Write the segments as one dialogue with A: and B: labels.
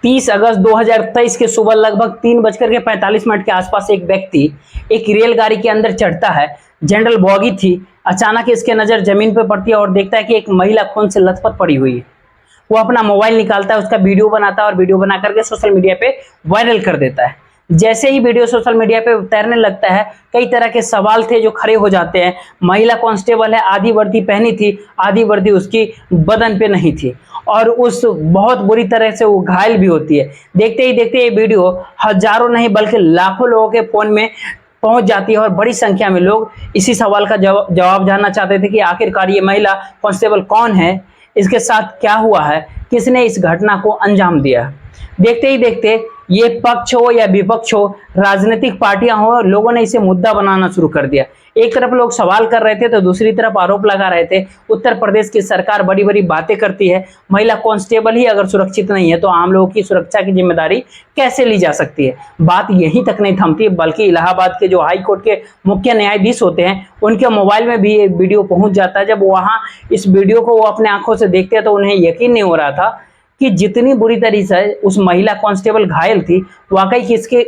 A: 30 अगस्त 2023 के सुबह लगभग 3:45 के आसपास एक व्यक्ति एक रेलगाड़ी के अंदर चढ़ता है। जनरल बॉगी थी। अचानक इसके नज़र जमीन पर पड़ती है और देखता है कि एक महिला खून से लथपथ पड़ी हुई है। वो अपना मोबाइल निकालता है, उसका वीडियो बनाता है और वीडियो बना करके सोशल मीडिया पे वायरल कर देता है। जैसे ही वीडियो सोशल मीडिया पे तैरने लगता है, कई तरह के सवाल थे जो खड़े हो जाते हैं। महिला कांस्टेबल है, आधी वर्दी पहनी थी, आधी वर्दी उसकी बदन पे नहीं थी और उस बहुत बुरी तरह से वो घायल भी होती है। देखते ही देखते ये वीडियो हजारों नहीं बल्कि लाखों लोगों के फोन में पहुंच जाती है और बड़ी संख्या में लोग इसी सवाल का जवाब जानना चाहते थे कि आखिरकार ये महिला कांस्टेबल कौन है, इसके साथ क्या हुआ है, किसने इस घटना को अंजाम दिया। देखते ही देखते ये पक्ष हो या विपक्ष हो, राजनीतिक पार्टियां हो, लोगों ने इसे मुद्दा बनाना शुरू कर दिया। एक तरफ लोग सवाल कर रहे थे तो दूसरी तरफ आरोप लगा रहे थे उत्तर प्रदेश की सरकार बड़ी बड़ी बातें करती है, महिला कांस्टेबल ही अगर सुरक्षित नहीं है तो आम लोगों की सुरक्षा की जिम्मेदारी कैसे ली जा सकती है। बात यहीं तक नहीं थमती, बल्कि इलाहाबाद के जो हाई कोर्ट के मुख्य न्यायाधीश होते हैं उनके मोबाइल में भी ये वीडियो पहुंच जाता है। जब वहां इस वीडियो को वो अपने आंखों से देखते हैं तो उन्हें यकीन नहीं हो रहा था कि जितनी बुरी तरीके से उस महिला कांस्टेबल घायल थी, वाकई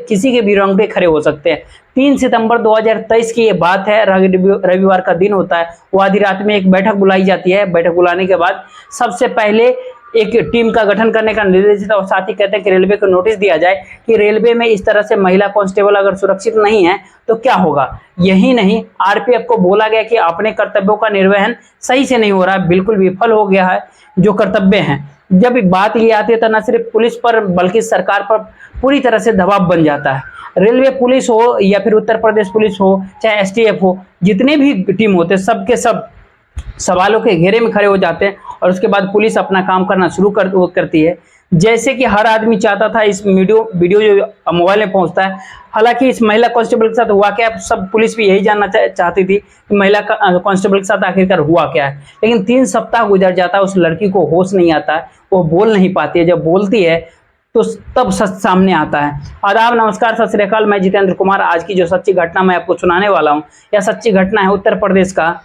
A: किसी के भी रोंगटे खड़े हो सकते हैं। 3 सितंबर 2023 की ये बात है, रविवार का दिन होता है। वो आधी रात में एक बैठक बुलाई जाती है। बैठक बुलाने के बाद सबसे पहले एक टीम का गठन करने का निर्देश दिया और साथ ही कहते हैं कि रेलवे को नोटिस दिया जाए कि रेलवे में इस तरह से महिला कांस्टेबल अगर सुरक्षित नहीं है तो क्या होगा। यही नहीं, आरपीएफ को बोला गया कि अपने कर्तव्यों का निर्वहन सही से नहीं हो रहा है, बिल्कुल विफल हो गया है जो कर्तव्य हैं। जब बात ये आती है तो न सिर्फ पुलिस पर बल्कि सरकार पर पूरी तरह से दबाव बन जाता है। रेलवे पुलिस हो या फिर उत्तर प्रदेश पुलिस हो, चाहे एसटीएफ हो, जितने भी टीम होते हैं सबके सब सवालों के घेरे में खड़े हो जाते हैं और उसके बाद पुलिस अपना काम करना शुरू करती है। जैसे कि हर आदमी चाहता था इस वीडियो जो मोबाइल में पहुंचता है। हालांकि इस महिला कांस्टेबल के साथ हुआ क्या, सब पुलिस भी यही जानना चाहती थी कि महिला कांस्टेबल के साथ आखिरकार हुआ क्या है। लेकिन 3 सप्ताह गुजर जाता है, उस लड़की को होश नहीं आता है, वो बोल नहीं पाती है। जब बोलती है तो तब सच सामने आता है। आदाब, नमस्कार, सत श्री अकाल, मैं जितेंद्र कुमार। आज की जो सच्ची घटना मैं आपको सुनाने वाला हूँ, यह सच्ची घटना है उत्तर प्रदेश का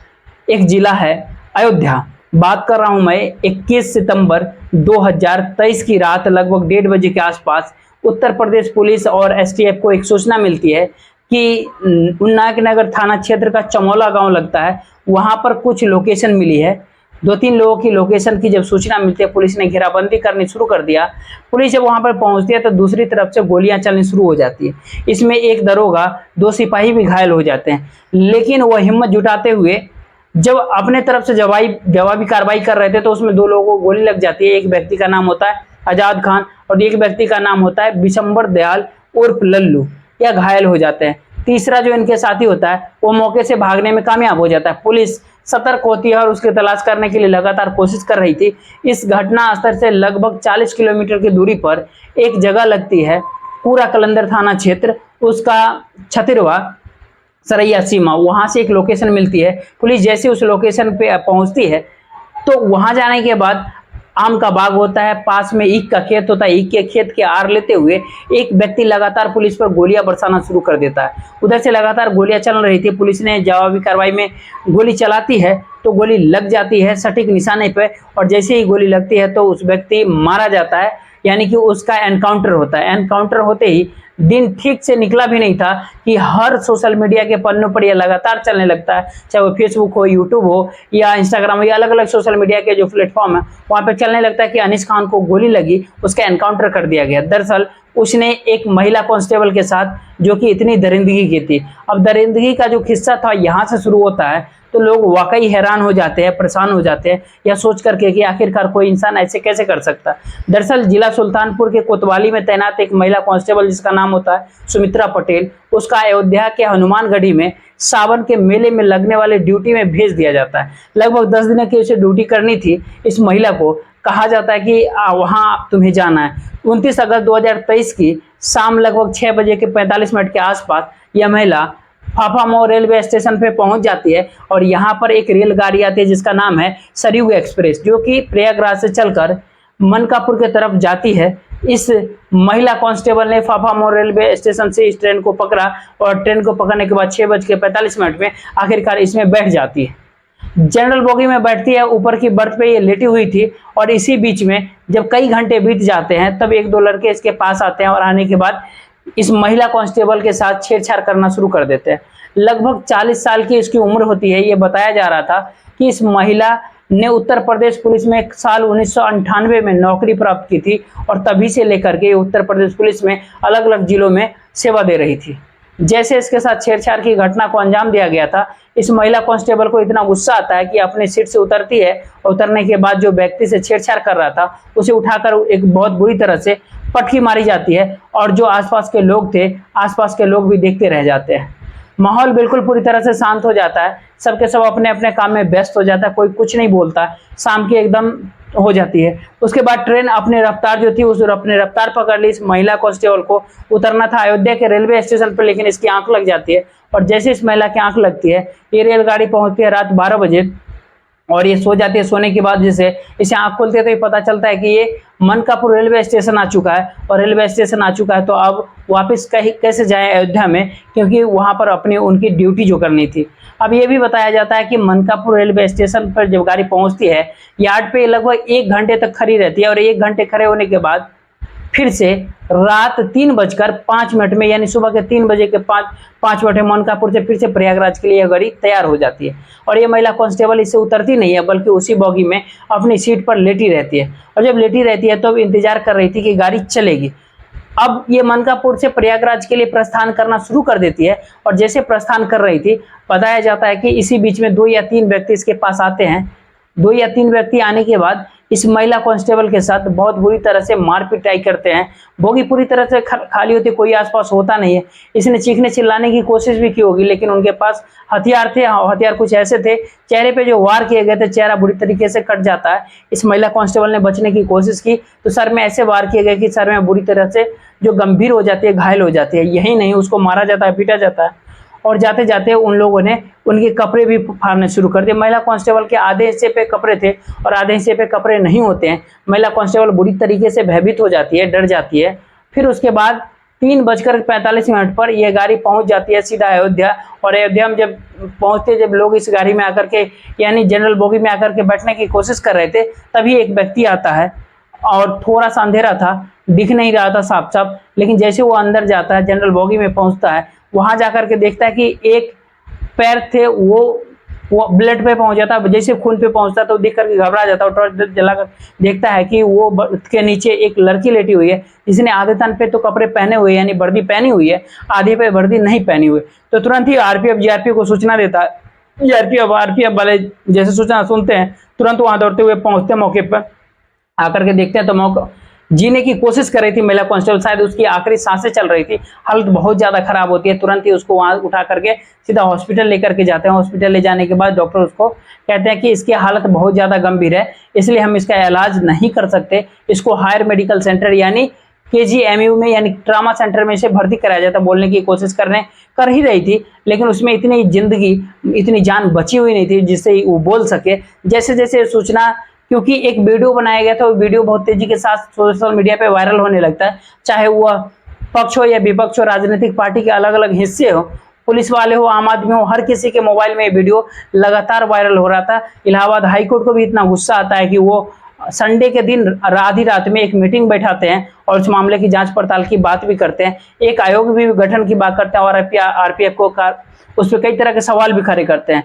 A: एक जिला है अयोध्या। बात कर रहा हूं मैं 21 सितंबर 2023 की रात लगभग 1:30 बजे के आसपास उत्तर प्रदेश पुलिस और एसटीएफ को एक सूचना मिलती है कि नायक नगर थाना क्षेत्र का चमोला गांव लगता है, वहां पर कुछ लोकेशन मिली है। 2-3 लोगों की लोकेशन की जब सूचना मिलती है, पुलिस ने घेराबंदी करनी शुरू कर दिया। पुलिस जब वहां पर पहुंचती है तो दूसरी तरफ से गोलियां चलनी शुरू हो जाती है। इसमें एक दरोगा, 2 सिपाही भी घायल हो जाते हैं। लेकिन वह हिम्मत जुटाते हुए जब अपने तरफ से जवाबी कार्रवाई कर रहे थे तो उसमें 2 लोगों को गोली लग जाती है। एक व्यक्ति का नाम होता है आजाद खान और एक व्यक्ति का नाम होता है बिशंबर दयाल उर्फ लल्लू। यह घायल हो जाते हैं। तीसरा जो इनके साथी होता है वो मौके से भागने में कामयाब हो जाता है। पुलिस सतर्क होती है और उसकी तलाश करने के लिए लगातार कोशिश कर रही थी। इस घटना स्थल से लगभग 40 किलोमीटर की दूरी पर एक जगह लगती है, पूरा कलंदर थाना क्षेत्र, उसका छतिरवा सरैया सीमा, वहां से एक लोकेशन मिलती है। पुलिस जैसे उस लोकेशन पे पहुंचती है तो वहां जाने के बाद आम का बाग होता है, पास में ईख का खेत होता है। ईख के खेत के आर लेते हुए एक व्यक्ति लगातार पुलिस पर गोलियां बरसाना शुरू कर देता है। उधर से लगातार गोलियां चल रही थी। पुलिस ने जवाबी कार्रवाई में गोली चलाती है तो गोली लग जाती है सटीक निशाने पे और जैसे ही गोली लगती है तो उस व्यक्ति मारा जाता है, यानी कि उसका एनकाउंटर होता है। एनकाउंटर होते ही दिन ठीक से निकला भी नहीं था कि हर सोशल मीडिया के पन्नों पर यह लगातार चलने लगता है, चाहे वो फेसबुक हो, यूट्यूब हो या इंस्टाग्राम हो या अलग अलग सोशल मीडिया के जो प्लेटफॉर्म है वहां पे चलने लगता है कि अनीस खान को गोली लगी, उसका एनकाउंटर कर दिया गया। दरअसल उसने एक महिला कांस्टेबल के साथ जो कि इतनी दरिंदगी की थी। अब दरिंदगी का जो किस्सा था यहाँ से शुरू होता है तो लोग वाकई हैरान हो जाते हैं, परेशान हो जाते हैं यह सोच करके कि आखिरकार कोई इंसान ऐसे कैसे कर सकता। दरअसल जिला सुल्तानपुर के कोतवाली में तैनात एक महिला कांस्टेबल जिसका नाम होता है सुमित्रा पटेल, उसका अयोध्या के हनुमानगढ़ी में सावन के मेले में लगने वाले ड्यूटी में भेज दिया जाता है। लगभग 10 दिन की उसे ड्यूटी करनी थी। इस महिला को कहा जाता है कि वहां तुम्हें जाना है। 29 अगस्त 2023 की शाम लगभग 6 बजे के 45 मिनट के आसपास यह महिला फाफामऊ रेलवे स्टेशन पे पहुंच जाती है और यहाँ पर एक रेलगाड़ी आती है जिसका नाम है सरयू एक्सप्रेस, जो कि प्रयागराज से चलकर मनकापुर की तरफ जाती है। इस महिला कांस्टेबल ने फाफामऊ रेलवे स्टेशन से इस ट्रेन को पकड़ा और ट्रेन को पकड़ने के बाद 6:45 में आखिरकार इसमें बैठ जाती है। जनरल बोगी में बैठती है, ऊपर की बर्थ पे ये लेटी हुई थी और इसी बीच में जब कई घंटे बीत जाते हैं तब एक दो लड़के इसके पास आते हैं और आने के बाद इस महिला कांस्टेबल के साथ छेड़छाड़ करना शुरू कर देते हैं। लगभग 40 साल की इसकी उम्र होती है। ये बताया जा रहा था कि इस महिला ने उत्तर प्रदेश पुलिस में साल 1998 में नौकरी प्राप्त की थी और तभी से लेकर के उत्तर प्रदेश पुलिस में अलग अलग जिलों में सेवा दे रही थी। जैसे इसके साथ छेड़छाड़ की घटना को अंजाम दिया गया था, इस महिला कांस्टेबल को इतना गुस्सा आता है कि अपनी सीट से उतरती है। उतरने के बाद जो व्यक्ति से छेड़छाड़ कर रहा था उसे उठाकर एक बहुत बुरी तरह से पटकी मारी जाती है और जो आसपास के लोग थे, आसपास के लोग भी देखते रह जाते हैं। माहौल बिल्कुल पूरी तरह से शांत हो जाता है, सबके सब अपने अपने काम में व्यस्त हो जाता है, कोई कुछ नहीं बोलता। शाम की एकदम हो जाती है। उसके बाद ट्रेन अपनी रफ्तार जो थी उस अपनी रफ्तार पकड़ ली। इस महिला कांस्टेबल को उतरना था अयोध्या के रेलवे स्टेशन पर, लेकिन इसकी आंख लग जाती है और जैसे इस महिला की आंख लगती है ये रेलगाड़ी पहुंचती है रात 12 बजे और ये सो जाती है। सोने के बाद जैसे इसे आंख खोलती है तो ये पता चलता है कि ये मनकापुर रेलवे स्टेशन आ चुका है और रेलवे स्टेशन आ चुका है तो अब वापस कहीं कैसे जाए अयोध्या में, क्योंकि वहां पर अपनी उनकी ड्यूटी जो करनी थी। अब ये भी बताया जाता है कि मनकापुर रेलवे स्टेशन पर जब गाड़ी पहुंचती है यार्ड पे लगभग 1 घंटे तक खड़ी रहती है और 1 घंटे खड़े होने के बाद फिर से रात 3:05 में यानी सुबह के 3 बजे के 5 मिनट में मनकापुर से फिर से प्रयागराज के लिए यह गाड़ी तैयार हो जाती है और ये महिला कांस्टेबल इससे उतरती नहीं है बल्कि उसी बॉगी में अपनी सीट पर लेटी रहती है और जब लेटी रहती है तो इंतजार कर रही थी कि गाड़ी चलेगी। अब ये मनकापुर से प्रयागराज के लिए प्रस्थान करना शुरू कर देती है और जैसे प्रस्थान कर रही थी बताया जाता है कि इसी बीच में 2 या 3 व्यक्ति इसके पास आते हैं। 2 या 3 व्यक्ति आने के बाद इस महिला कांस्टेबल के साथ बहुत बुरी तरह से मार पिटाई करते हैं। बोगी पूरी तरह से खाली होती, कोई आसपास होता नहीं है। इसने चीखने चिल्लाने की कोशिश भी की होगी लेकिन उनके पास हथियार थे। हथियार कुछ ऐसे थे, चेहरे पे जो वार किए गए थे चेहरा बुरी तरीके से कट जाता है। इस महिला कांस्टेबल ने बचने की कोशिश की तो सर में ऐसे वार किए गए कि सर में बुरी तरह से जो गंभीर हो जाती है, घायल हो जाती है। यही नहीं, उसको मारा जाता है, पीटा जाता है और जाते जाते उन लोगों ने उनके कपड़े भी फाड़ने शुरू कर दिए। महिला कांस्टेबल के आधे हिस्से पे कपड़े थे और आधे हिस्से पे कपड़े नहीं होते हैं। महिला कांस्टेबल बुरी तरीके से भयभीत हो जाती है, डर जाती है। फिर उसके बाद 3:45 पर यह गाड़ी पहुंच जाती है सीधा अयोध्या और अयोध्या में जब पहुंचते, जब लोग इस गाड़ी में आकर के यानी जनरल बोगी में आकर के बैठने की कोशिश कर रहे थे तभी एक व्यक्ति आता है और थोड़ा सा अंधेरा था, दिख नहीं रहा था साफ साफ, लेकिन जैसे वो अंदर जाता है जनरल बोगी में पहुंचता है वहां जाकर के देखता है कि एक पैर थे वो ब्लड पे पहुंच जाता है। जैसे खून पे पहुंचता तो देख करके घबरा जाता है और टॉर्च जलाकर देखता है कि वो के नीचे एक लड़की लेटी हुई है जिसने आधे तन पे तो कपड़े पहने हुए यानी वर्दी पहनी हुई है, आधे पे वर्दी नहीं पहनी हुई। तो तुरंत ही आरपीएफ जीआरपी को सूचना देता है। आरपीएफ वाले जैसे सूचना सुनते हैं तुरंत वहां दौड़ते हुए पहुंचते हैं मौके पर। आकर के देखते हैं तो मौका जीने की कोशिश कर रही थी महिला कांस्टेबल, शायद उसकी आखिरी सांसें चल रही थी, हालत बहुत ज्यादा खराब होती है। तुरंत ही उसको वहां उठा करके सीधा हॉस्पिटल लेकर के जाते हैं। हॉस्पिटल ले जाने के बाद डॉक्टर उसको कहते हैं कि इसकी हालत बहुत ज्यादा गंभीर है, इसलिए हम इसका इलाज नहीं कर सकते, इसको हायर मेडिकल सेंटर यानी KGMU में यानी ट्रामा सेंटर में इसे भर्ती कराया जाता। बोलने की कोशिश कर ही रही थी लेकिन उसमें इतनी जिंदगी, इतनी जान बची हुई नहीं थी जिससे वो बोल सके। जैसे जैसे सूचना, क्योंकि एक वीडियो बनाया गया था, वो वीडियो बहुत तेजी के साथ सोशल मीडिया पे वायरल होने लगता है, चाहे वो पक्ष हो या विपक्ष हो, राजनीतिक पार्टी के अलग अलग हिस्से हो, पुलिस वाले हो, आम आदमी हो, हर किसी के मोबाइल में ये वीडियो लगातार वायरल हो रहा था। इलाहाबाद हाईकोर्ट को भी इतना गुस्सा आता है कि वो संडे के दिन आधी रात में एक मीटिंग बैठाते हैं और उस मामले की जांच पड़ताल की बात भी करते हैं, एक आयोग भी गठन की बात करते हैं और आरपीएफ को उस पर कई तरह के सवाल भी खड़े करते हैं।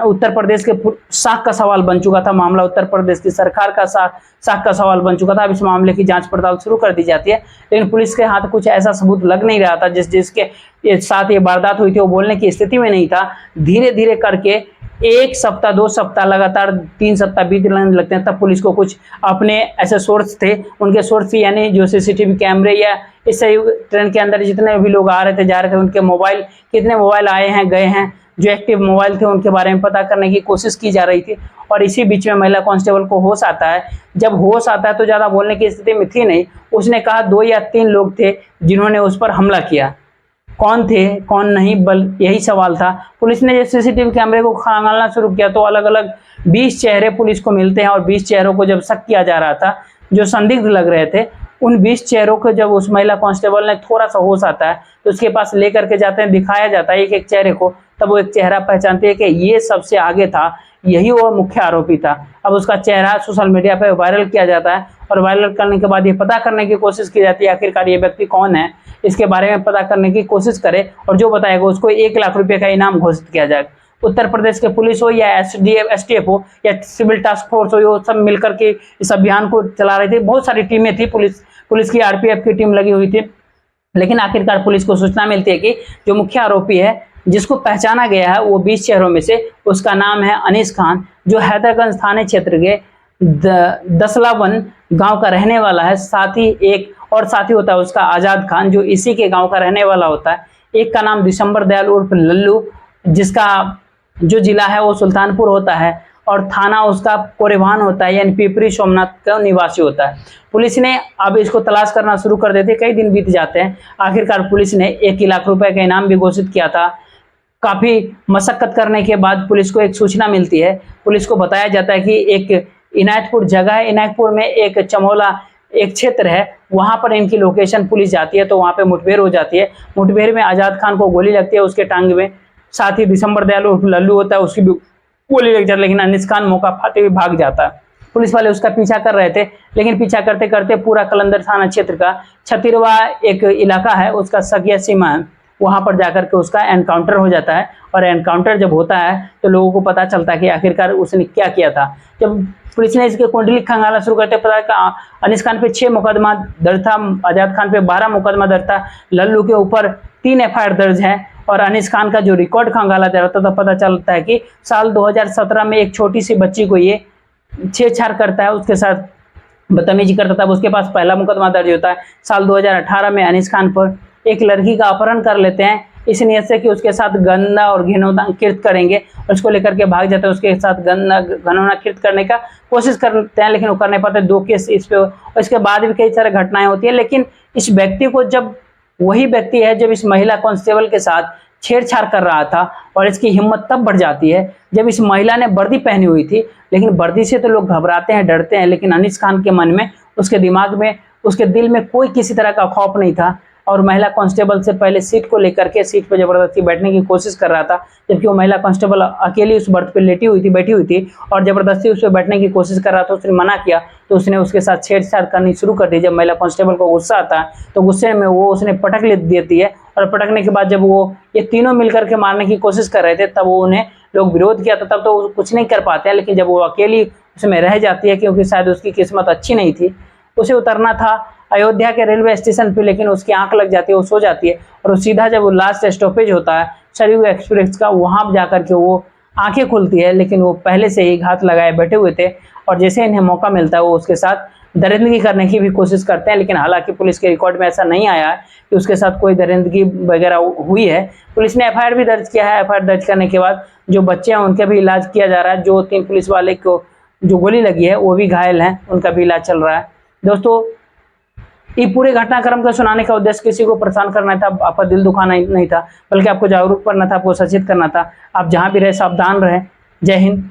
A: उत्तर प्रदेश के साख का सवाल बन चुका था मामला, उत्तर प्रदेश की सरकार का साख का सवाल बन चुका था। अब इस मामले की जांच पड़ताल शुरू कर दी जाती है लेकिन पुलिस के हाथ कुछ ऐसा सबूत लग नहीं रहा था जिसके साथ ये वारदात हुई थी वो बोलने की स्थिति में नहीं था। धीरे धीरे करके 1 सप्ताह 2 सप्ताह लगातार 3 सप्ताह बीतने लगते हैं तब पुलिस को कुछ अपने ऐसे सोर्स थे, उनके सोर्स यानी जो सीसीटीवी कैमरे या इस ट्रेन के अंदर जितने भी लोग आ रहे थे जा रहे थे उनके मोबाइल, कितने मोबाइल आए हैं गए हैं, जो एक्टिव मोबाइल थे उनके बारे में पता करने की कोशिश की जा रही थी। और इसी बीच में महिला कांस्टेबल को होश आता है। जब होश आता है तो ज्यादा बोलने की स्थिति में थी नहीं, उसने कहा 2 या 3 लोग थे जिन्होंने उस पर हमला किया। कौन थे कौन नहीं, बल यही सवाल था। पुलिस ने जब सीसीटीवी कैमरे को खंगालना शुरू किया तो अलग अलग 20 चेहरे पुलिस को मिलते हैं और 20 चेहरों को जब शक किया जा रहा था, जो संदिग्ध लग रहे थे, उन 20 चेहरों को जब उस महिला कांस्टेबल ने थोड़ा सा होश आता है तो उसके पास लेकर के जाते हैं, दिखाया जाता है एक एक चेहरे को, तब वो एक चेहरा पहचानते हैं कि ये सबसे आगे था, यही वो मुख्य आरोपी था। अब उसका चेहरा सोशल मीडिया पर वायरल किया जाता है और वायरल करने के बाद ये पता करने की कोशिश की जाती है आखिरकार ये व्यक्ति कौन है, इसके बारे में पता करने की कोशिश करे और जो बताएगा उसको 1 लाख रुपए का इनाम घोषित किया जाएगा। उत्तर प्रदेश के पुलिस हो या एसटीएफ हो या सिविल टास्क फोर्स हो, ये सब मिलकर के इस अभियान को चला रही थी। बहुत सारी टीमें थी, पुलिस की आरपीएफ की टीम लगी हुई थी। लेकिन आखिरकार पुलिस को सूचना मिलती है कि जो मुख्य आरोपी है जिसको पहचाना गया है वो 20 चेहरों में से, उसका नाम है अनीस खान, जो हैदरगंज थाने क्षेत्र के दसलावन गांव का रहने वाला है। साथ ही एक और साथी होता है उसका आजाद खान, जो इसी के गांव का रहने वाला होता है। एक का नाम दिसंबर दयाल उर्फ लल्लू, जिसका जो जिला है वो सुल्तानपुर होता है और थाना उसका कोरेभान होता है, यानी पिपरी सोमनाथ का निवासी होता है। पुलिस ने अब इसको तलाश करना शुरू कर देते, कई दिन बीत जाते हैं। आखिरकार पुलिस ने 1 लाख रुपए का इनाम भी घोषित किया था। काफी मशक्कत करने के बाद पुलिस को एक सूचना मिलती है। पुलिस को बताया जाता है कि एक इनायतपुर जगह है, इनायतपुर में एक चमोला एक क्षेत्र है, वहां पर इनकी लोकेशन पुलिस जाती है। तो वहां पे मुठभेड़ हो जाती है। मुठभेड़ में आजाद खान को गोली लगती है उसके टांग में। साथ ही दिसंबर दयाल उर्फ लल्लू होता है, उसकी भी गोली लग जाती है, लेकिन अनीस खान मौका पाते हुए भाग जाता है। पुलिस वाले उसका पीछा कर रहे थे, लेकिन पीछा करते करते पूरा कलंदर थाना क्षेत्र का छतिरवा एक इलाका है, उसका सगिया सीमा है, वहां पर जाकर के उसका एनकाउंटर हो जाता है। और एनकाउंटर जब होता है तो लोगों को पता चलता है कि आखिरकार उसने क्या किया था। जब पुलिस ने इसके कुंडली खंगालना शुरू करते पता कि अनीस खान पे 6 मुकदमा दर्ज था, आजाद खान पे 12 मुकदमा दर्ज था, लल्लू के ऊपर 3 एफआईआर दर्ज है। और अनीस खान का जो रिकॉर्ड खंगाला जाता था, पता चलता है कि साल 2017 में एक छोटी सी बच्ची को ये छेड़छाड़ करता है, उसके साथ बदतमीजी करता था, उसके पास पहला मुकदमा दर्ज होता है। साल 2018 में अनीस खान पर एक लड़की का अपहरण कर लेते हैं, इस नियत से कि उसके साथ गंदा और घिनौना कृत्य करेंगे, और उसको लेकर के भाग जाते हैं। उसके साथ गंदा घिनौना कृत्य करने का कोशिश करते हैं, लेकिन वो कर नहीं पाते। 2 केस इस पे, और इसके बाद भी कई सारी घटनाएं होती है। लेकिन इस व्यक्ति को जब वही व्यक्ति है जब इस महिला कांस्टेबल के साथ छेड़छाड़ कर रहा था, और इसकी हिम्मत तब बढ़ जाती है जब इस महिला ने वर्दी पहनी हुई थी। लेकिन वर्दी से तो लोग घबराते हैं, डरते हैं, लेकिन अनीस खान के मन में, उसके दिमाग में, उसके दिल में कोई किसी तरह का खौफ नहीं था। और महिला कांस्टेबल से पहले सीट को लेकर के सीट पर जबरदस्ती बैठने की कोशिश कर रहा था, जबकि वो महिला कांस्टेबल अकेली उस बर्थ पे बैठी हुई थी और जबरदस्ती उस पर बैठने की कोशिश कर रहा था। उसने मना किया तो उसने उसके साथ छेड़छाड़ करनी शुरू कर दी। जब महिला कांस्टेबल को गुस्सा आता है तो गुस्से में वो उसने पटक ले देती है, और पटकने के बाद जब वो ये तीनों मिलकर के मारने की कोशिश कर रहे थे, तब वो उन्हें लोग विरोध किया था, तब तो कुछ नहीं कर पाते हैं। लेकिन जब वो अकेली उसमें रह जाती है, क्योंकि शायद उसकी किस्मत अच्छी नहीं थी, उसे उतरना था अयोध्या के रेलवे स्टेशन पे, लेकिन उसकी आंख लग जाती है, वो सो जाती है। और वो सीधा जब वो लास्ट स्टॉपेज होता है सरयू एक्सप्रेस का, वहां जाकर के वो आंखें खुलती है, लेकिन वो पहले से ही घात लगाए बैठे हुए थे। और जैसे इन्हें मौका मिलता है वो उसके साथ दरिंदगी करने की भी कोशिश करते हैं। लेकिन हालांकि पुलिस के रिकॉर्ड में ऐसा नहीं आया है कि उसके साथ कोई दरिंदगी वगैरह हुई है। पुलिस ने एफआईआर भी दर्ज किया है। एफआईआर दर्ज करने के बाद जो बच्चे हैं उनका भी इलाज किया जा रहा है। जो 3 पुलिस वाले को जो गोली लगी है वो भी घायल हैं, उनका भी इलाज चल रहा है। दोस्तों, ये पूरे घटनाक्रम को सुनाने का उद्देश्य किसी को परेशान करना था, आपका दिल दुखाना नहीं था, बल्कि आपको जागरूक करना था, आपको सचेत करना था। आप जहां भी रहे सावधान रहें। जय हिंद।